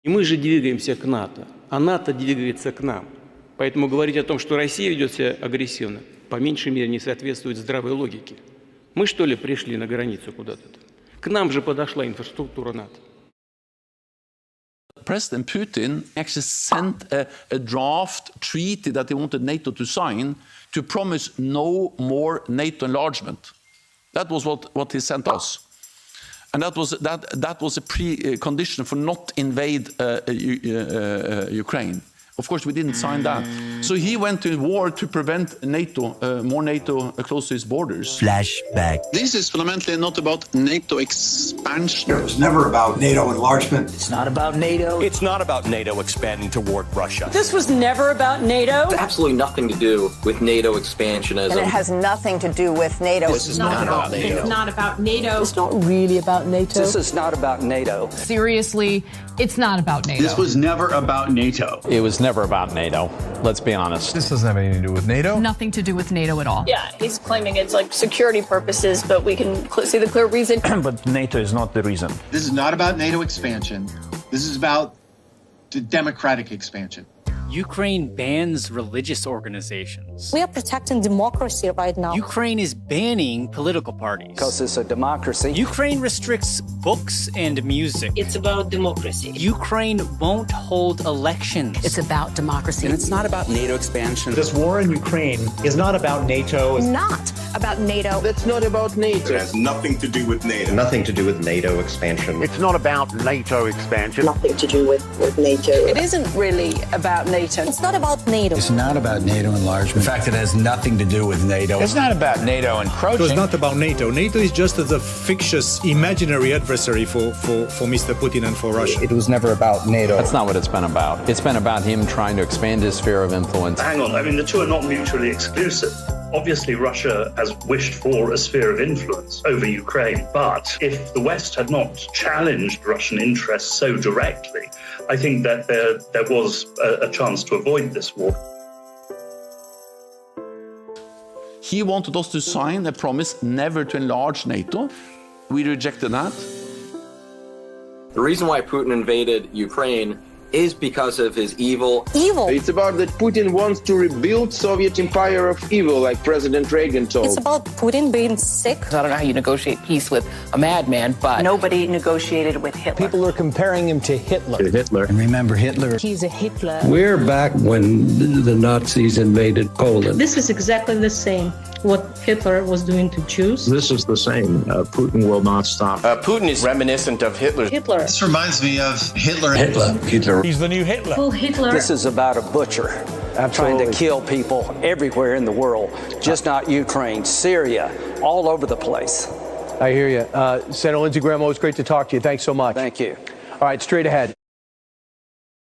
И мы же двигаемся к НАТО, а НАТО двигается к нам. Поэтому говорить о том, что Россия ведет себя агрессивно, по меньшей мере не соответствует здравой логике. Мы, что ли, пришли на границу куда-то? К нам же подошла инфраструктура НАТО. President Putin actually sent a draft treaty that he wanted NATO to sign to promise no more NATO enlargement. That was what he sent us. And that was a precondition for not invade Ukraine. Of course, we didn't sign that. So he went to war to prevent NATO, more NATO close to his borders. Flashback. This is fundamentally not about NATO expansion. It was never about NATO enlargement. It's not about NATO. It's not about NATO expanding toward Russia. This was never about NATO. It's absolutely nothing to do with NATO expansionism. And it has nothing to do with NATO. This is not about NATO. It's not about NATO. It's not really about NATO. This is not about NATO. Seriously, it's not about NATO. This was never about NATO. It was never about NATO. Let's be honest. This doesn't have anything to do with NATO. Nothing to do with NATO at all. Yeah, he's claiming it's like security purposes, but we can see the clear reason. But NATO is not the reason. This is not about NATO expansion. This is about the democratic expansion. Ukraine bans religious organizations. We are protecting democracy right now. Ukraine is banning political parties. Because it's a democracy. Ukraine restricts books and music. It's about democracy. Ukraine won't hold elections. It's about democracy. And it's not about NATO expansion. This war in Ukraine is not about NATO. It's not about NATO. That's not about NATO. It has nothing to do with NATO. Nothing to do with NATO expansion. It's not about NATO expansion. Nothing to do with NATO. It isn't really about NATO. It's not about NATO. It's not about NATO enlargement. In fact, it has nothing to do with NATO. It's not about NATO encroaching. It was not about NATO. NATO is just a fictitious, imaginary adversary for Mr. Putin and for Russia. It was never about NATO. That's not what it's been about. It's been about him trying to expand his sphere of influence. Hang on, I mean, the two are not mutually exclusive. Obviously, Russia has wished for a sphere of influence over Ukraine, but if the West had not challenged Russian interests so directly, I think that there was a chance to avoid this war. He wanted us to sign a promise never to enlarge NATO. We rejected that. The reason why Putin invaded Ukraine is because of his evil. It's about that Putin wants to rebuild Soviet empire of evil, like President Reagan told. It's about Putin being sick. I don't know how you negotiate peace with a madman, but Nobody negotiated with Hitler. People are comparing him to Hitler. And remember, Hitler. He's a Hitler. We're back when the Nazis invaded Poland. this is exactly the same what Hitler was doing to Jews. This is the same. Putin will not stop. Putin is reminiscent of Hitler. Hitler. This reminds me of Hitler. Hitler. He's the new Hitler. Full Hitler. This is about a butcher trying to kill people everywhere in the world, just not Ukraine, Syria, all over the place. I hear you. Senator Lindsey Graham, always great to talk to you. Thanks so much. Thank you. All right, straight ahead.